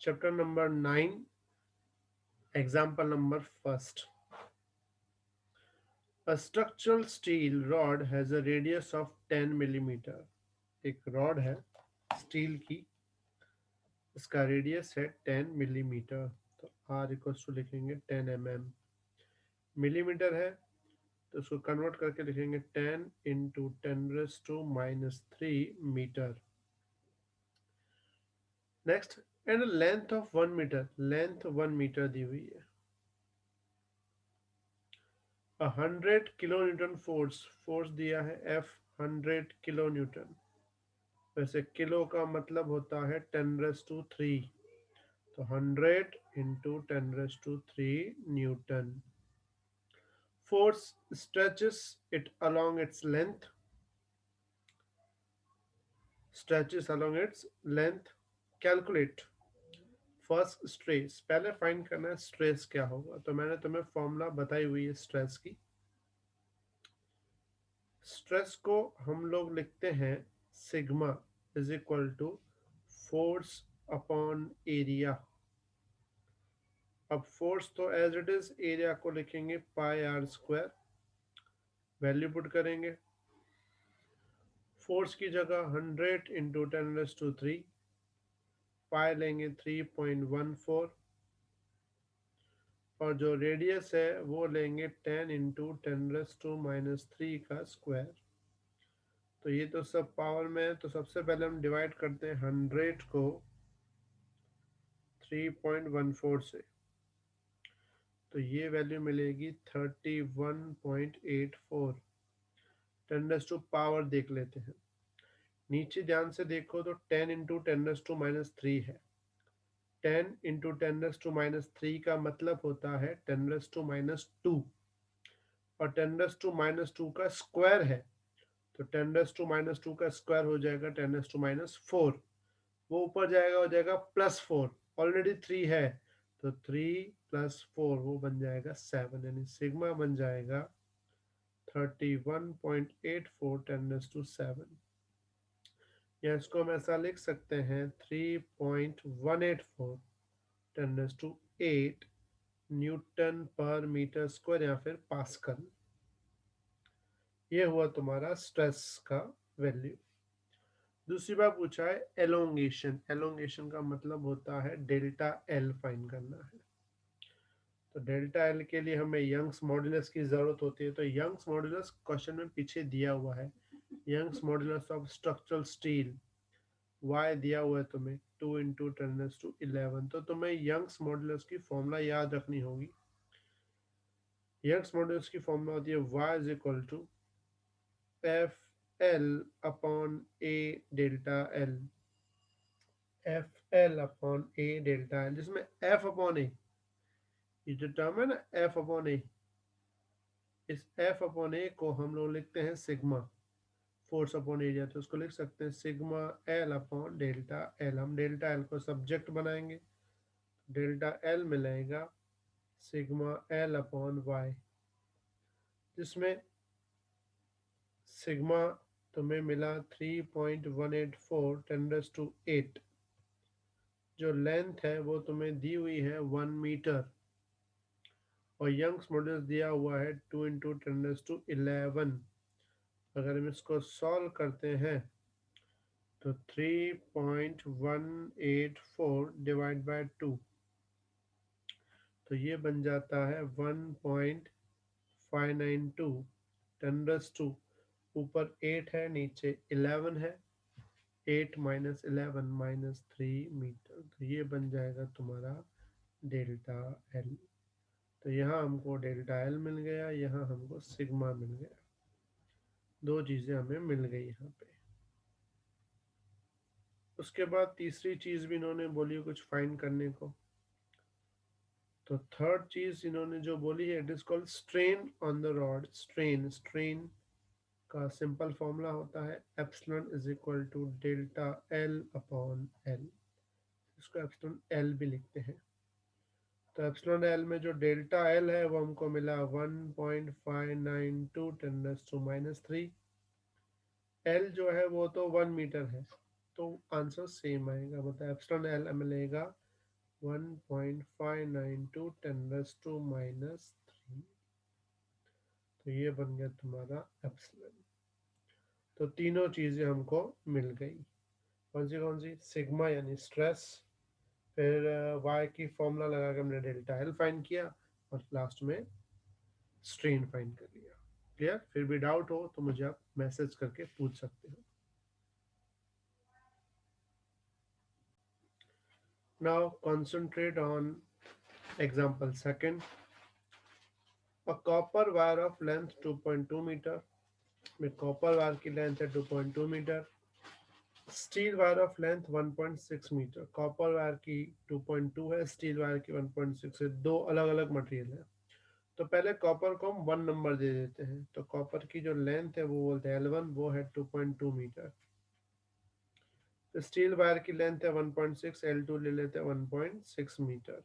Chapter number 9, example number first. A structural steel rod has a radius of 10 millimeter. एक rod है steel की, इसका radius है 10 millimetre. तो आर इक्वल्स टू लिखेंगे 10 mm। मिलीमीटर है तो उसको कन्वर्ट करके लिखेंगे 10 into 10⁻³ metre. Next, and length of 1 metre, length 1 metre दी हुई है। 100 किलो न्यूटन फोर्स, फोर्स दिया है F 100 किलो न्यूटन। वैसे किलो का मतलब होता है 10⁻³ तो 100 into 10⁻³ Force stretches it along its length, stretches along its length. Calculate first stress. पहले फाइंड करना है स्ट्रेस क्या होगा, तो मैंने तुम्हें फॉर्मूला बताई हुई है स्ट्रेस की। स्ट्रेस को हम लोग लिखते हैं sigma is equal to force upon area. अब फोर्स तो एज इट इज, एरिया को लिखेंगे πr²। वैल्यू पुट करेंगे, फोर्स की जगह 100 इंटू 10⁻³ पाई लेंगे 3.14, और जो रेडियस है वो लेंगे 10 इंटू 10⁻³ का स्क्वायर। तो ये तो सब पावर में है, तो सबसे पहले हम डिवाइड करते हैं 100 को 3.14 से, तो ये वैल्यू मिलेगी 31.84। 10⁻² देख लेते हैं, नीचे ध्यान से देखो तो 10 इंटू 10⁻³ है। 10 इंटू 10⁻³ का मतलब होता है 10⁻², और 10⁻² का स्क्वायर है, तो 10⁻² का स्क्वायर हो जाएगा 10⁻⁴। वो ऊपर जाएगा, हो जाएगा +4। ऑलरेडी 3 है तो 3 + 4 वो बन जाएगा 7, यानी सिग्मा बन जाएगा 31.84 10⁻⁷। या इसको हम ऐसा लिख सकते हैं 3.184 10⁸ न्यूटन पर मीटर स्क्वायर या फिर पास्कल। ये हुआ तुम्हारा स्ट्रेस का वैल्यू। दूसरी बार पूछा है एलोंगेशन। एलोंगेशन का मतलब होता है डेल्टा एल फाइंड करना है। तो डेल्टा एल के लिए हमें यंग्स मॉड्यूलस की जरूरत होती है। तो यंग्स मॉड्यूलस क्वेश्चन में पीछे दिया हुआ है, Young's modulus of structural steel Y दिया हुआ है तुम्हें 2 इंटू 10⁻11। तो तुम्हें यंग्स मॉड्यूलस की फॉर्मूला याद रखनी होगी। यंग्स मॉड्यूलस की फॉर्मूला होती है y is equal to F L upon A delta L. F L upon A delta L, जिसमें एफ अपॉन ए, ये जो टर्म है ना एफ अपॉन ए, इस एफ अपॉन ए को हम लोग लिखते हैं सिग्मा, फोर्स अपॉन एरिया। तो उसको लिख सकते हैं sigma L upon delta L. हम डेल्टा एल को सब्जेक्ट बनाएंगे, डेल्टा एल मिलेगा सिग्मा एल अपॉन वाई, जिसमें सिग्मा तुम्हें मिला 3.184 10⁻⁸। जो लेंथ है वो तुम्हें दी हुई है 1 मीटर, और यंग्स मॉड्यूलस दिया हुआ है 2 इंटू 10⁻11। अगर हम इसको सॉल्व करते हैं तो 3.184 डिवाइड बाय 2, तो ये बन जाता है 1.592 10⁻²। ऊपर 8 है, नीचे 11 है, 8 माइनस 11 -3 मीटर। तो ये बन जाएगा तुम्हारा डेल्टा एल। तो यहाँ हमको डेल्टा एल मिल गया, यहाँ हमको सिग्मा मिल गया। दो चीज़ें हमें मिल गई यहाँ पे। उसके बाद तीसरी चीज़ भी इन्होंने बोली कुछ फाइंड करने को। तो थर्ड चीज़ इन्होंने जो बोली है, it is called strain on the rod. Strain, strain का सिंपल फॉर्मूला होता है epsilon is equal to delta L upon L. इसको एप्सिलॉन एल भी लिखते हैं। तो एप्सिलॉन एल में जो डेल्टा एल है वो हमको मिला 1.592 10⁻³ एल जो है वो तो 1 मीटर है, तो आंसर सेम आएगा। मतलब एप्सिलॉन एल मिलेगा 1.592 × 10⁻³ तो ये बन गया तुम्हारा एप्सिलॉन। तो तीनों चीजें हमको मिल गई। कौन सी सिग्मा यानी स्ट्रेस, फिर वाई की फॉर्मूला लगा के हमने डेल्टा एल फाइंड किया, और लास्ट में स्ट्रेन फाइंड कर लिया। क्लियर? फिर भी डाउट हो तो मुझे आप मैसेज करके पूछ सकते हो। Now concentrate on example second. A copper wire of length 2.2 metre, में कॉपर वायर की लेंथ है 2.2 metre, steel wire of length 1.6 metre. Copper wire की 2.2 है, स्टील वायर की 1.6 है, दो अलग अलग मटेरियल है। तो पहले कॉपर को हम 1 नंबर दे देते हैं, तो कॉपर की जो लेंथ है वो बोलते हैं L1, वो है 2.2 मीटर। तो स्टील वायर की लेंथ है 1.6, L2 ले लेते हैं 1.6 metre.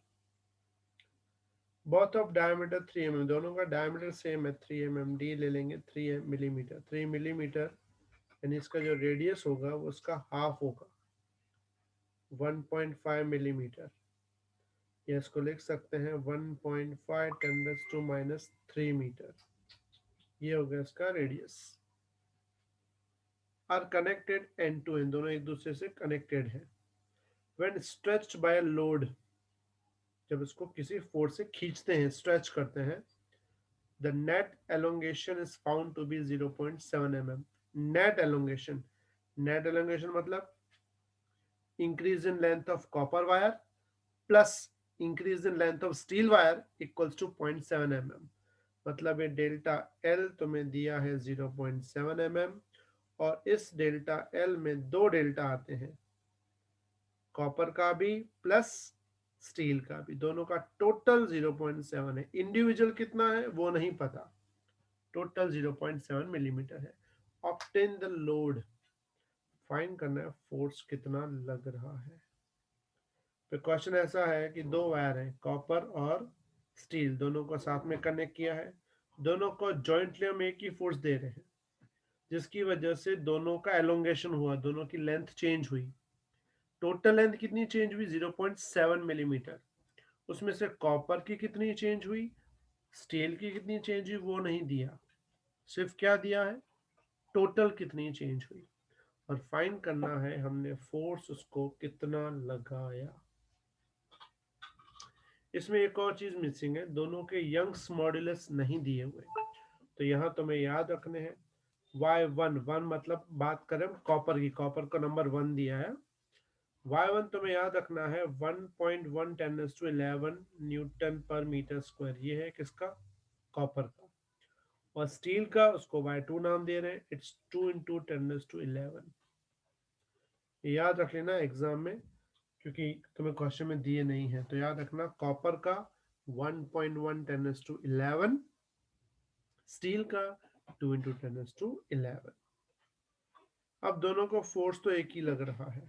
Both of diameter 3 mm, दोनों का डायमीटर सेम है 3 mm, डी ले लेंगे 3 मिलीमीटर। 3 मिलीमीटर यानी इसका जो रेडियस होगा वो उसका हाफ होगा, 1.5 मिलीमीटर। या इसको लिख सकते हैं 1.5 × 10⁻³ मीटर। ये हो गया इसका radius. Are connected end to end, दोनों एक दूसरे से कनेक्टेड है। व्हेन स्ट्रेच्ड बाय लोड, जब इसको किसी फोर्स से खींचते हैं, स्ट्रेच करते हैं, the net elongation is found to be 0.7 mm। Net elongation, net elongation मतलब increase in length of copper wire plus increase in length of steel wire equals to 0.7 mm। मतलब ये डेल्टा एल तुम्हें दिया है 0.7 mm, और इस delta L में दो डेल्टा आते हैं, कॉपर का भी प्लस स्टील का भी, दोनों का टोटल 0.7 है। इंडिविजुअल कितना है वो नहीं पता, टोटल 0.7 मिलीमीटर है। ऑब्टेन द लोड, फाइंड करना है फोर्स कितना लग रहा है। तो क्वेश्चन ऐसा है कि दो वायर है, कॉपर और स्टील, दोनों को साथ में कनेक्ट किया है, दोनों को जॉइंटली हम एक ही फोर्स दे रहे हैं, जिसकी वजह से दोनों का एलोंगेशन हुआ, दोनों की लेंथ चेंज हुई। टोटल लेंथ कितनी चेंज हुई? 0.7 मिलीमीटर। उसमें से कॉपर की कितनी चेंज हुई, स्टील की कितनी चेंज हुई वो नहीं दिया, सिर्फ क्या दिया है, टोटल कितनी चेंज हुई। और फाइंड करना है हमने फोर्स उसको कितना लगाया। इसमें एक और चीज मिसिंग है, दोनों के यंग्स मॉड्यूलस नहीं दिए हुए, तो यहाँ तुम्हें याद रखने हैं। y1, वन मतलब बात करें कॉपर की, कॉपर को नंबर 1 दिया है। y1 तुम्हें याद रखना है 1.1 10⁻11 न्यूटन पर मीटर स्क्वायर, ये है किसका, कॉपर का। और स्टील का उसको y2 नाम दे रहे हैं, इट्स 2 × 10⁻11। याद रख लेना एग्जाम में, क्योंकि तुम्हें क्वेश्चन में दिए नहीं है, तो याद रखना कॉपर का 1.1 10⁻11, स्टील का 2 × 10⁻11। अब दोनों को फोर्स तो एक ही लग रहा है,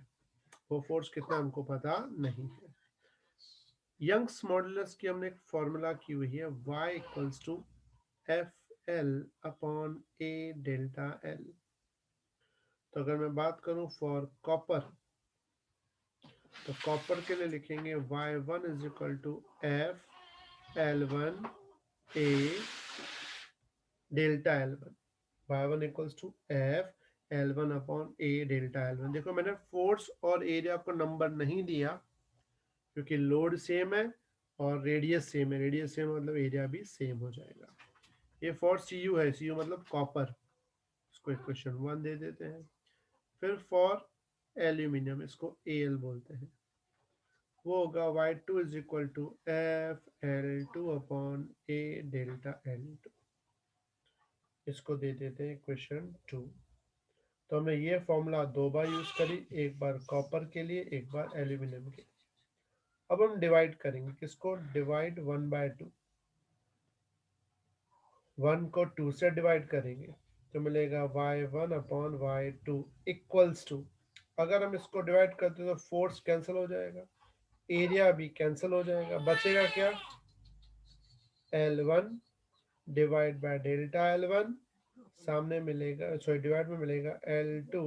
वो फोर्स कितना हमको पता नहीं है। यंग्स मॉडुलस की हमने एक फॉर्मूला की हुई है, y equals to F L upon A delta L. तो अगर मैं बात करूं फॉर कॉपर, तो कॉपर के लिए लिखेंगे y1 is equal to F L1 A delta L1। y1 equals to F L1 upon A delta L1। देखो मैंने फोर्स और एरिया को नंबर नहीं दिया, क्योंकि लोड सेम है और रेडियस सेम है, रेडियस सेम मतलब एरिया भी सेम हो जाएगा। ये फॉर सी यू है, सी यू मतलब कॉपर, इसको इक्वेशन 1 दे देते हैं। फिर फॉर एल्यूमिनियम, इसको एल बोलते हैं, वो होगा y2 is equal to F L2 upon A delta L2। इसको दे देते हैं इक्वेशन 2। तो हमने ये फॉर्मूला दो बार यूज करी, एक बार कॉपर के लिए, एक बार एल्यूमिनियम के लिए। अब हम डिवाइड करेंगे, किसको डिवाइड 1/2, 1 को 2 से डिवाइड करेंगे तो मिलेगा y1 upon y2 equals to, अगर हम इसको डिवाइड करते तो फोर्स कैंसिल हो जाएगा, एरिया भी कैंसिल हो जाएगा, बचेगा क्या, L1 divide by delta L1, सामने मिलेगा, सॉरी डिवाइड में मिलेगा L2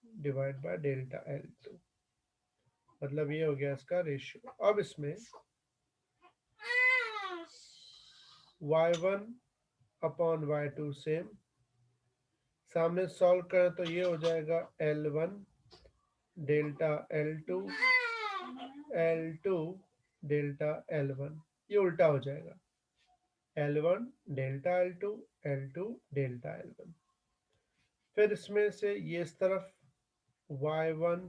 divide by delta L2। मतलब ये हो गया इसका रेशियो। अब इसमें y1 अपॉन y2 सेम, सामने सॉल्व करें तो ये हो जाएगा L1 delta L2 L2 delta L1, ये उल्टा हो जाएगा L1 delta L2 L2 delta L1। फिर इसमें से ये इस तरफ y1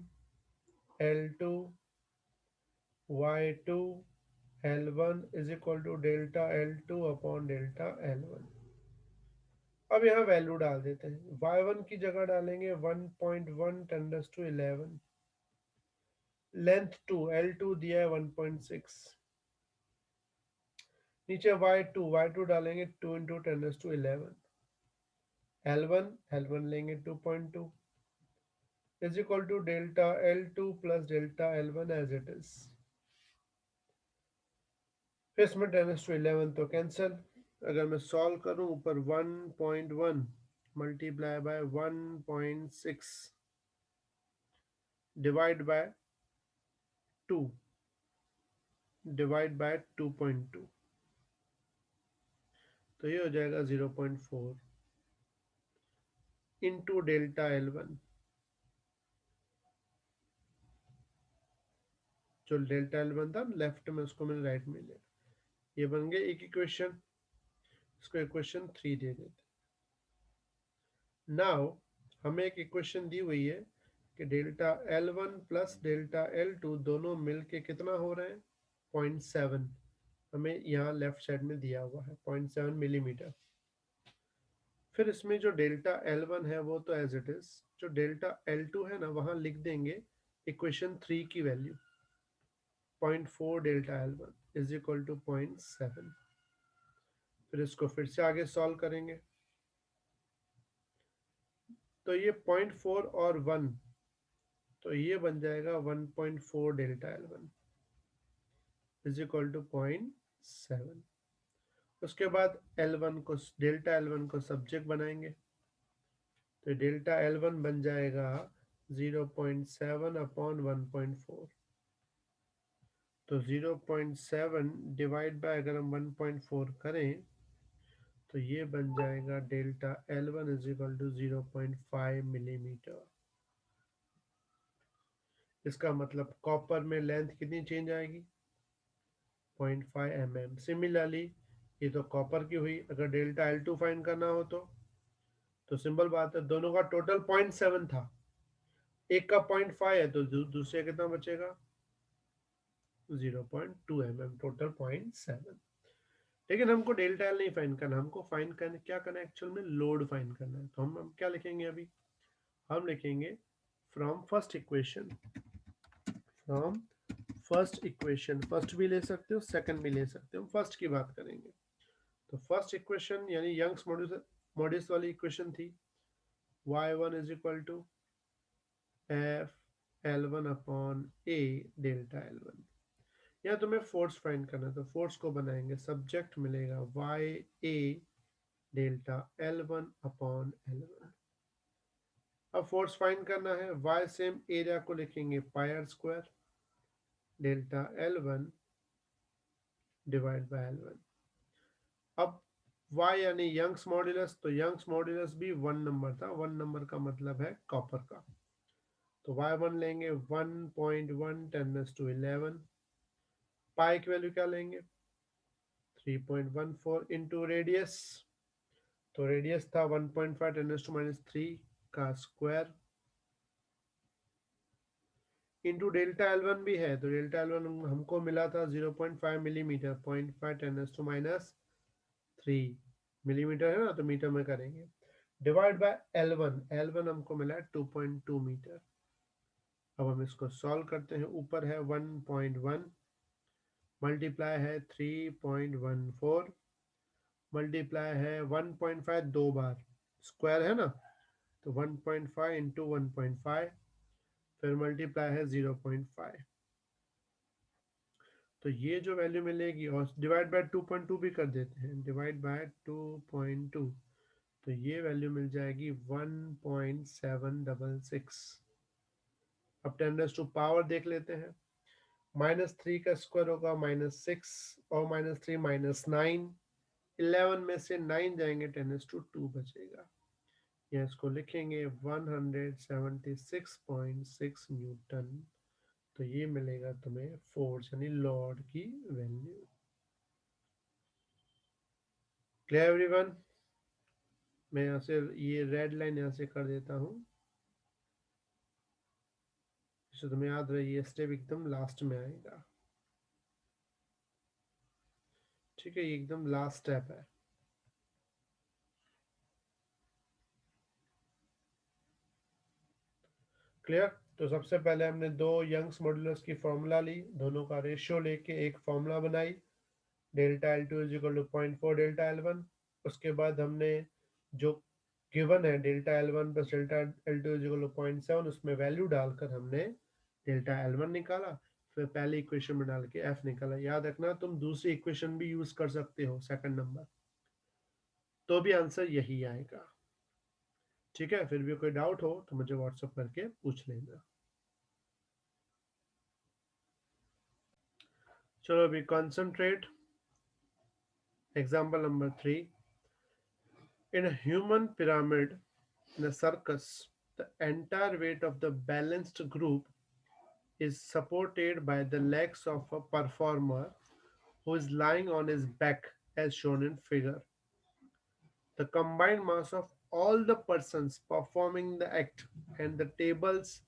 L2 y2 L1 is equal to delta L2 upon delta L1। अब यहाँ वैल्यू डाल देते हैं। y1 की जगह डालेंगे 1.1 टेन टू 11, लेंथ 2 L2 दिया है 1.6, नीचे y2 डालेंगे 2 इंटू टेन टू 11, L1 लेंगे 2.2 is equal to delta L2 plus delta L1 as it is. फिर इसमें टेन टू 11 तो कैंसिल। अगर मैं सॉल्व करूं, ऊपर 1.1 multiply by 1.6 divide by 2 divide by 2.2, तो ये हो जाएगा 0.4 इंटू डेल्टा L1। जो डेल्टा L1 था लेफ्ट में, उसको मैंने राइट में लिया। ये बन गया एक इक्वेशन। इसको इक्वेशन 3 दे देते। नाउ हमें एक इक्वेशन दी हुई है कि delta L1 plus delta L2 दोनों मिलके कितना हो रहे हैं, 0.7। हमें यहाँ लेफ्ट साइड में दिया हुआ है 0.7 मिलीमीटर। फिर इसमें जो डेल्टा L1 है वो तो एज इट इज, जो डेल्टा L2 है ना वहां लिख देंगे इक्वेशन 3 की value 0.4 delta L1 is equal to 0.7। फिर इसको फिर से आगे सॉल्व करेंगे तो ये 0.4 और 1, तो ये बन जाएगा 1.4 delta L1 is equal to 0.7। उसके बाद L1 को, डेल्टा L1 को सब्जेक्ट बनाएंगे तो डेल्टा L1 बन जाएगा 0.7 अपॉन 1.4। तो 0.7 डिवाइड बाय अगर हम 1.4 करें तो ये बन जाएगा delta L1 is equal to 0.5 millimetre. इसका मतलब कॉपर में लेंथ कितनी चेंज आएगी, 0.5 mm। सिमिलरली ये तो कॉपर की हुई। अगर डेल्टा L2 फाइंड करना हो तो सिंपल बात है, दोनों का टोटल 0.7 था, एक का 0.5 है तो दूसरे कितना बचेगा, 0.2 mm, टोटल 0.7। लेकिन हमको डेल्टा एल नहीं फाइंड करना, हमको फाइंड करना क्या करना है, एक्चुअल में लोड फाइंड करना है। तो हम क्या लिखेंगे अभी, हम लिखेंगे from first equation, from first equation, first भी ले सकते हो सेकंड भी ले सकते हो, फर्स्ट की बात करेंगे। तो फर्स्ट इक्वेशन यानी यंग्स मॉड्यूलस वाली इक्वेशन थी, y1 is equal to F L1 upon A delta L1। या तुम्हें फोर्स फाइंड करना है तो फोर्स को बनाएंगे, सब्जेक्ट मिलेगा वाई ए डेल्टा L1 अपॉन L1। अब फोर्स फाइंड करना है, वाई सेम एरिया को लिखेंगे pi r square delta L1 divide by L1। अब y यानी यंग्स मॉड्यूलस, तो यंग्स मॉड्यूलस भी 1 नंबर था, 1 नंबर का मतलब है कॉपर का। तो y1 लेंगे 1.1 10⁻11, पाई की वैल्यू क्या लेंगे 3.14 इंटू रेडियस, तो रेडियस था 1.5 10⁻³ का स्क्वायर, इंटू डेल्टा L1 भी है तो डेल्टा L1 हमको मिला था 0.5 मिलीमीटर, 0.5 10⁻³ मिलीमीटर है ना, तो मीटर में करेंगे, डिवाइड बाय L1 हमको मिला है 2.2 मीटर। अब हम इसको सॉल्व करते हैं, ऊपर है 1.1 मल्टीप्लाई है 3.14 मल्टीप्लाई है 1.5 दो बार, स्क्वायर है ना, तो 1.5 इंटू 1.5 फिर मल्टीप्लाई है 0.5। तो ये जो वैल्यू मिलेगी, और डिवाइड बाय 2.2 भी कर देते हैं, डिवाइड बाय 2.2, तो ये वैल्यू मिल जाएगी 1.766। अब 10 टू पावर देख लेते हैं, -3 का स्क्वायर होगा -6, और -3 -9, 11 में से 9 जाएंगे, 10^2 बचेगा। या इसको लिखेंगे 176.6 न्यूटन। तो ये मिलेगा तुम्हें फोर्स यानी लॉर्ड की वैल्यू। Clear everyone? मैं यहाँ से ये रेड लाइन यहाँ से कर देता हूँ, जिससे तुम्हें याद रहे ये स्टेप एकदम लास्ट में आएगा। ठीक है, ये एकदम लास्ट स्टेप है। क्लियर? तो सबसे पहले हमने दो यंग्स मॉड्यूलस की फॉर्मूला ली, दोनों का रेशियो लेके एक फॉर्मूला बनाई, delta L2 is equal to 0.4 delta L1। उसके बाद हमने जो गिवन है delta L1 plus delta L2 is equal to 0.7, उसमें वैल्यू डालकर हमने डेल्टा L1 निकाला, फिर पहले इक्वेशन में डाल के F निकाला। याद रखना तुम दूसरी इक्वेशन भी यूज कर सकते हो सेकंड नंबर, तो भी आंसर यही आएगा। ठीक है, फिर भी कोई डाउट हो तो मुझे व्हाट्सएप करके पूछ लेना। चलो अभी concentrate. Example number 3. In a human pyramid in a circus, the entire weight of the balanced group is supported by the legs of a performer who is lying on his back as shown in figure. The combined mass of all the persons performing the act and the tables,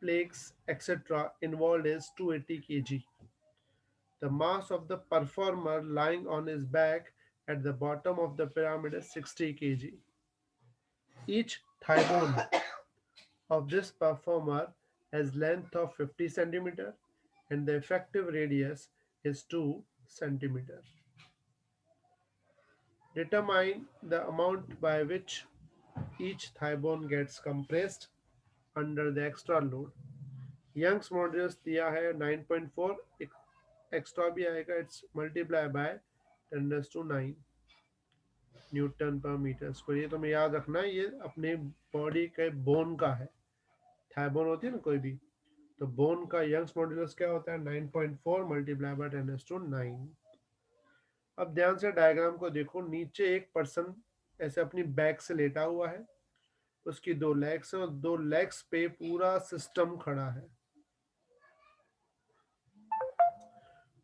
plaques, etc. involved is 280 kg. The mass of the performer lying on his back at the bottom of the pyramid is 60 kg. Each thigh bone of this performer has length of 50 centimeter and the effective radius is 2 centimeter. Determine the amount by which each thigh bone gets compressed under the extra load. Young's modulus दिया है 9.4, extra भी आएगा, it's multiply by 10^9 Newton पर metre square. ये तुम्हें याद रखना है, ये अपने बॉडी के बोन का है, थाई बोन होती है ना कोई भी, तो बोन का यंग्स मॉड्यूलस क्या होता है 9.4 मल्टीप्लाई बाय 10^9। अब ध्यान से डायग्राम को देखो, नीचे एक पर्सन ऐसे अपनी बैक से लेटा हुआ है, उसकी दो लेग्स हैं और दो लेग्स पे पूरा सिस्टम खड़ा है।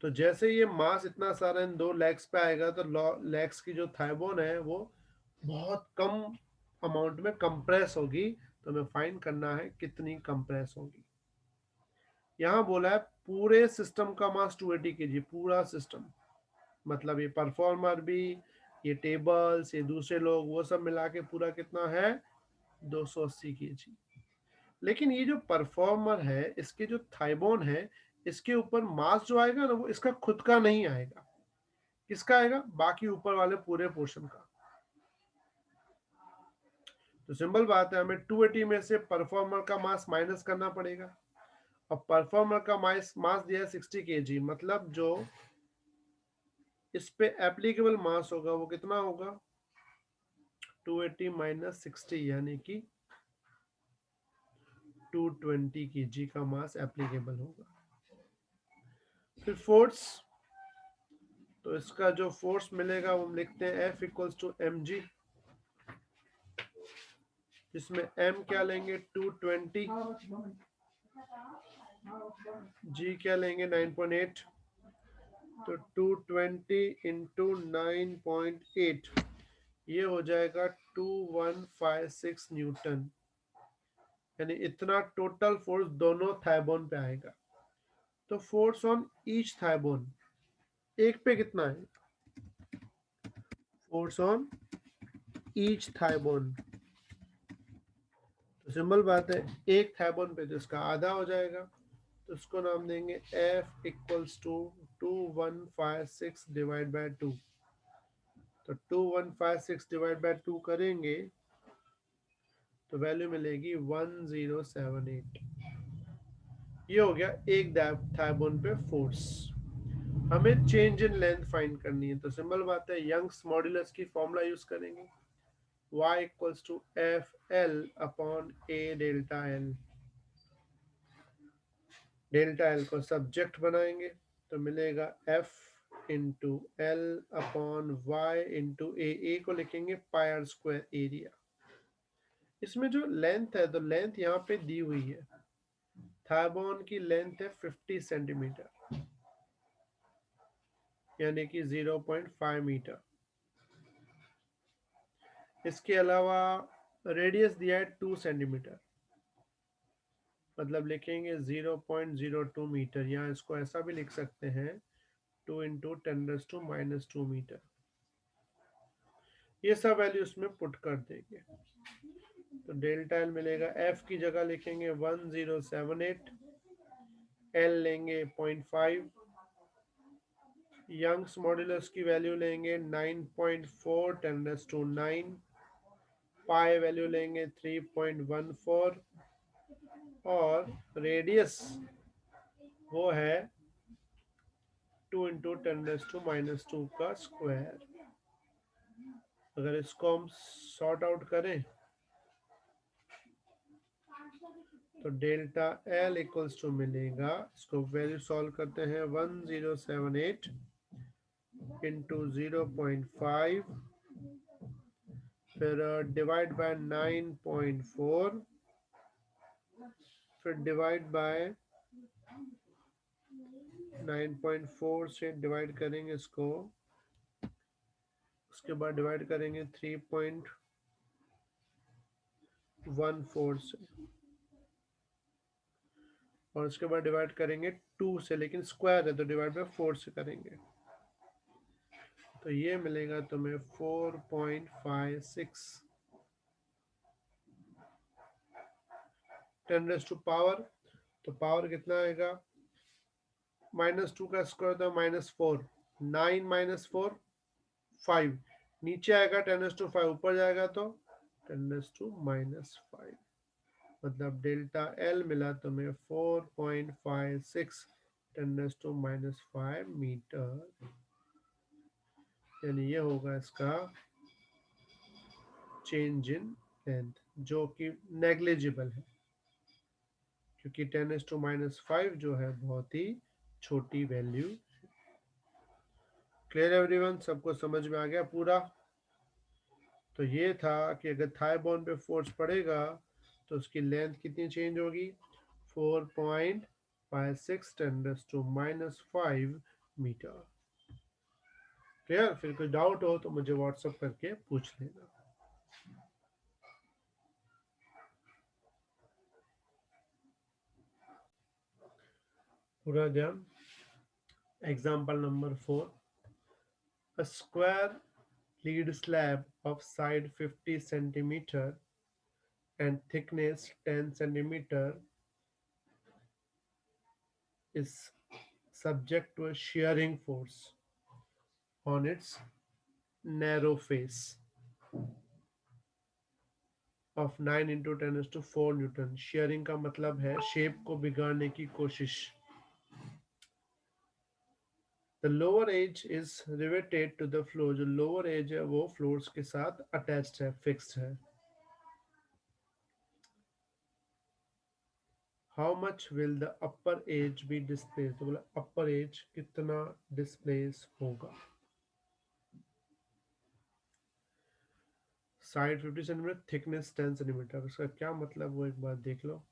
तो जैसे ये मास इतना सारा इन दो लेग्स पे आएगा तो लेग्स की जो थाइबोन है वो बहुत कम अमाउंट में कंप्रेस होगी। तो हमें फाइंड करना है कितनी कंप्रेस होगी। यहाँ बोला है पूरे सिस्टम का मास 280 kg, पूरा सिस्टम मतलब ये परफॉर्मर भी, ये टेबल्स, ये दूसरे लोग, वो सब मिला के पूरा कितना है 280 kg। लेकिन ये जो परफॉर्मर है इसके जो थाइबोन है इसके ऊपर मास जो आएगा ना वो इसका खुद का नहीं आएगा, किसका आएगा, बाकी ऊपर वाले पूरे पोर्शन का। तो सिंपल बात है, हमें 280 में से परफॉर्मर का मास माइनस करना पड़ेगा। और परफॉर्मर का मास दिया है 60 kg, मतलब जो इस पे एप्लीकेबल मास होगा वो कितना होगा 280 माइनस 60 यानी कि 220 kg का मास एप्लीकेबल होगा। फिर फोर्स, तो इसका जो फोर्स मिलेगा वो हम लिखते हैं F इक्वल्स टू mg, जिसमें m क्या लेंगे 220, g क्या लेंगे 9.8, तो 220 इंटू 9.8 ये हो जाएगा 2156 न्यूटन, यानी इतना टोटल फोर्स दोनों थाइबोन पे आएगा। तो फोर्स ऑन ईच थाइबोन, एक पे कितना है, फोर्स ऑन ईच थाइबोन, तो सिंपल बात है एक थाइबोन पे तो इसका आधा हो जाएगा, तो इसको नाम देंगे F equals to 2156 divide by 2। तो 2156 डिवाइड बाय 2 करेंगे तो वैल्यू मिलेगी 1078। ये हो गया एक थाइबोन पे फोर्स। हमें चेंज इन लेंथ फाइंड करनी है, तो सिंपल बात है यंग्स मॉड्यूलस की फॉर्मूला यूज करेंगे, y equals to F L upon A delta L. Delta L को सब्जेक्ट बनाएंगे तो मिलेगा F into L upon Y into A को लिखेंगे पाई आर स्क्वायर एरिया। इसमें जो लेंथ है तो लेंथ यहाँ पे दी हुई है, थायबॉन की लेंथ है 50 सेंटीमीटर, यानी कि 0.5 मीटर। इसके अलावा रेडियस दिया है 2 सेंटीमीटर, मतलब लिखेंगे 0.02 मीटर, या इसको ऐसा भी लिख सकते हैं 2 × 10⁻⁻² ये सब वैल्यू इसमें पुट कर देंगे तो डेल्टा एल मिलेगा, एफ की जगह लिखेंगे 1078, एल लेंगे 0.5, यंग्स मॉड्यूलस की वैल्यू लेंगे 9.4 10⁻⁹, पाई वैल्यू लेंगे 3.14, और रेडियस वो है 2 × 10⁻² का स्क्वायर। अगर इसको हम सॉर्ट आउट करें तो डेल्टा एल इक्वल्स टू मिलेगा, इसको वैल्यू सॉल्व करते हैं, 1078 इंटू 0.5, फिर डिवाइड बाय 9.4, फिर डिवाइड बाय 9.4 से डिवाइड करेंगे इसको, उसके बाद डिवाइड करेंगे 3.14 से, और उसके बाद डिवाइड करेंगे 2 से, लेकिन स्क्वायर है तो डिवाइड बाय 4 से करेंगे, तो ये मिलेगा तुम्हें 4.56 10⁻⁴। तो पावर कितना आएगा, -2 का स्क्वायर तो -4, 9 - 4 5, नीचे आएगा 10⁻⁵, ऊपर जाएगा तो 10⁻⁻⁵, मतलब डेल्टा एल मिला तुम्हें 4.56 10⁻⁵ मीटर, यानी ये होगा इसका चेंज इन लेंथ, जो कि नेग्लिजिबल है, क्योंकि 10⁻⁵ जो है बहुत ही छोटी वैल्यू। क्लियर एवरीवन, सबको समझ में आ गया पूरा? तो ये था कि अगर थाई बोन पे फोर्स पड़ेगा तो उसकी लेंथ कितनी चेंज होगी, 4.56 10⁻⁵ मीटर। क्लियर? फिर कोई डाउट हो तो मुझे व्हाट्सएप करके पूछ लेना। पूरा ध्यान। Example number 4, a square lead slab of side 50 centimeter and thickness 10 centimeter is subject to a shearing force on its narrow face of 9 into 10⁻⁴ Newton. Sharing का मतलब है शेप को बिगाड़ने की कोशिश। The lower edge is riveted to the floor, जो lower edge है वो फ्लोर्स के साथ अटैच्ड है, फिक्स्ड है। How much will the upper edge be displaced? तो बोला upper edge कितना डिस्प्लेस होगा। साइड 50 सेंटीमीटर, थिकनेस 10 सेंटीमीटर, इसका क्या मतलब वो एक बार देख लो।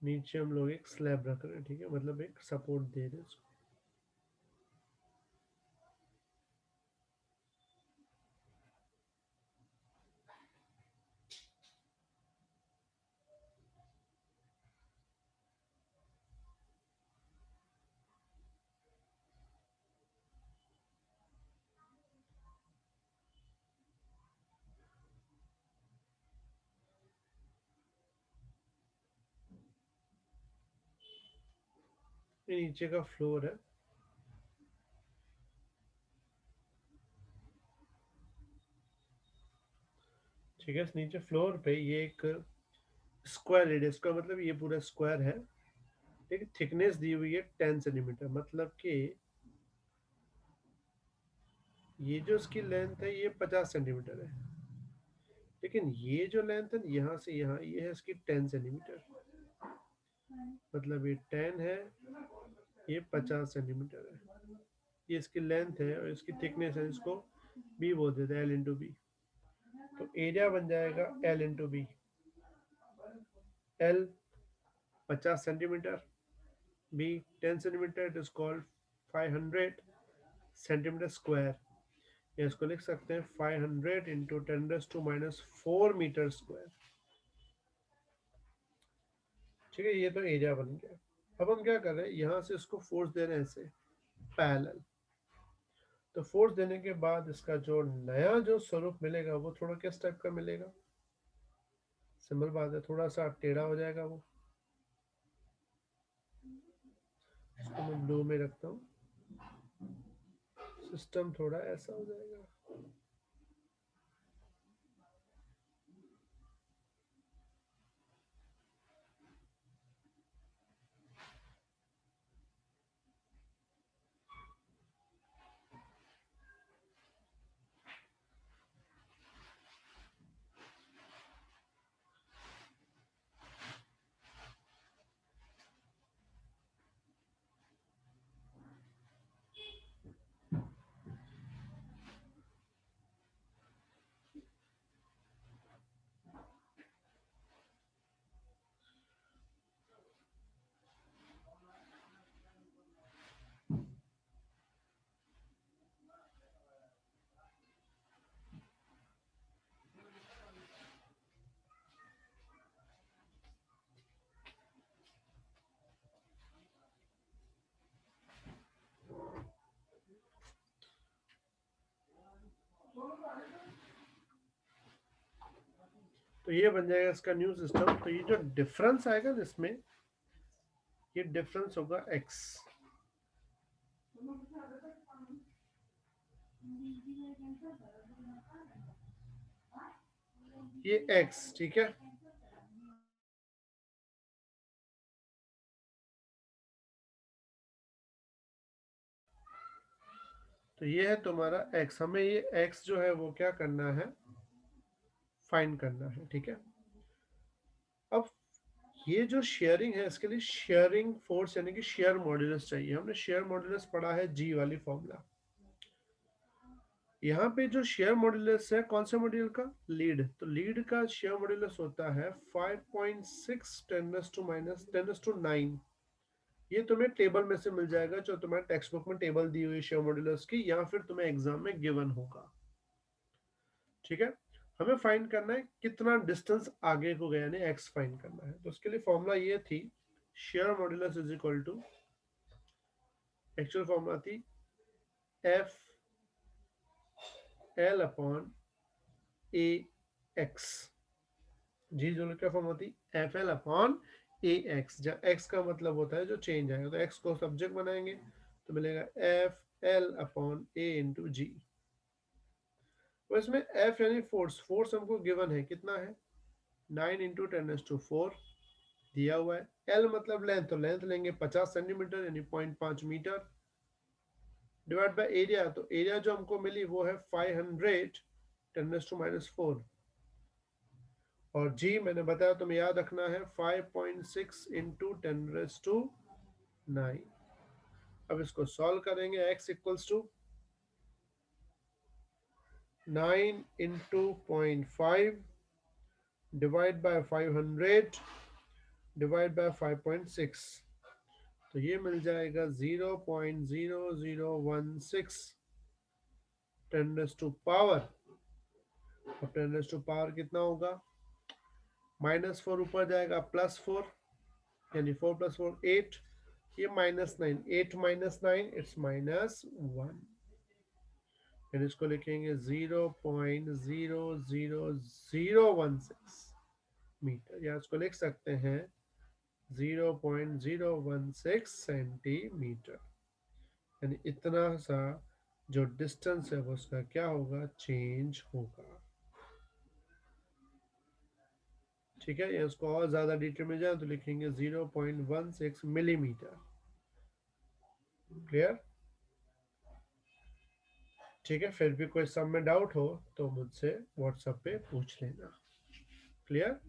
नीचे हम लोग एक स्लैब रख रहे हैं, ठीक है, मतलब एक सपोर्ट दे रहे हैं उसको। ये नीचे का फ्लोर है। ठीक है, इस नीचे फ्लोर पे ये एक स्क्वायर रेडियस का मतलब ये पूरा स्क्वायर है। ठीक है, थिकनेस दी हुई है 10 सेंटीमीटर, मतलब कि ये जो इसकी लेंथ है ये 50 सेंटीमीटर है। लेकिन ये जो लेंथ है यहाँ से यहाँ, ये है इसकी 10 सेंटीमीटर। मतलब ये 10 है, ये 50 सेंटीमीटर है। ये इसकी लेंथ है और इसकी थिकनेस है, इसको बी बोल देते हैं, एल इंटू बी। तो एरिया बन जाएगा L into B. L 50 centimetre, B 10 centimetre, it is called 500 centimetre square. या इसको लिख सकते हैं 500 इंटू 10⁻⁴ मीटर स्क्वायर। ठीक है, ये तो एरिया बन गया। अब हम क्या कर रहे हैं, यहाँ से इसको फोर्स दे रहे हैं ऐसे पैरेलल। तो फोर्स देने के बाद इसका जो नया जो स्वरूप मिलेगा वो थोड़ा किस टाइप का मिलेगा। सिंपल बात है, थोड़ा सा टेढ़ा हो जाएगा वो। इसको मैं ब्लू में रखता हूँ, सिस्टम थोड़ा ऐसा हो जाएगा। तो ये बन जाएगा इसका न्यू सिस्टम। तो ये जो डिफरेंस आएगा ना इसमें, ये डिफरेंस होगा एक्स। ये एक्स, ठीक है। तो ये है तुम्हारा एक्स। हमें ये एक्स जो है वो क्या करना है, फाइंड करना है। ठीक है, अब ये जो शेयरिंग है इसके लिए शेयरिंग फोर्स यानी कि शेयर मॉड्यूलस चाहिए। हमने शेयर मॉड्यूलस पढ़ा है जी वाली फॉर्मूला। यहाँ पे जो शेयर मॉड्यूलस है कौन से मॉड्यूल का, लीड। तो लीड का शेयर मॉड्यूलस होता है 5.6 10⁻⁹ ये तुम्हें टेबल में से मिल जाएगा, जो तुम्हारे टेक्स्ट बुक में टेबल दी हुई है शेयर मॉड्यूलस की, या फिर तुम्हें एग्जाम में गिवन होगा। ठीक है, हमें फाइंड करना है कितना डिस्टेंस आगे को गया, यानी एक्स फाइंड करना है। तो उसके लिए फॉर्मूला ये थी, shear modulus is equal to, actual formula थी F L upon A X. G जो क्या फॉर्म होती, F L upon A X, जहाँ एक्स का मतलब होता है जो चेंज आएगा। तो एक्स को सब्जेक्ट बनाएंगे तो मिलेगा एफ एल अपॉन ए इंटू जी। तो इसमें एफ यानी फोर्स, फोर्स हमको गिवन है कितना है, 9 × 10⁻⁴ दिया हुआ है। एल मतलब लेंथ, तो लेंथ लेंगे 50 सेंटीमीटर यानी 0.5 मीटर, डिवाइड बाय एरिया। तो एरिया जो हमको मिली वो है 500 10⁻⁴। और जी मैंने बताया तुम्हें याद रखना है 5.6 इंटू 10⁻⁹। अब इसको सॉल्व करेंगे, x equals to 9 into 0.5 divide by 500 divide by 5.6। तो ये मिल जाएगा 0.0016 10⁻⁴। और 10⁻⁴ कितना होगा, -4 ऊपर जाएगा +4, यानी 4 + 4 8, ये -9, 8 - 9 इट्स -1। फिर इसको लिखेंगे 0.00016 मीटर, या इसको लिख सकते हैं 0.016 सेंटीमीटर, यानी इतना सा जो डिस्टेंस है वो उसका क्या होगा, चेंज होगा। ठीक है, या उसको और ज्यादा डिटेल में जाए तो लिखेंगे 0.16 मिलीमीटर। क्लियर? ठीक है, फिर भी कोई सब में डाउट हो तो मुझसे व्हाट्सएप पे पूछ लेना। क्लियर?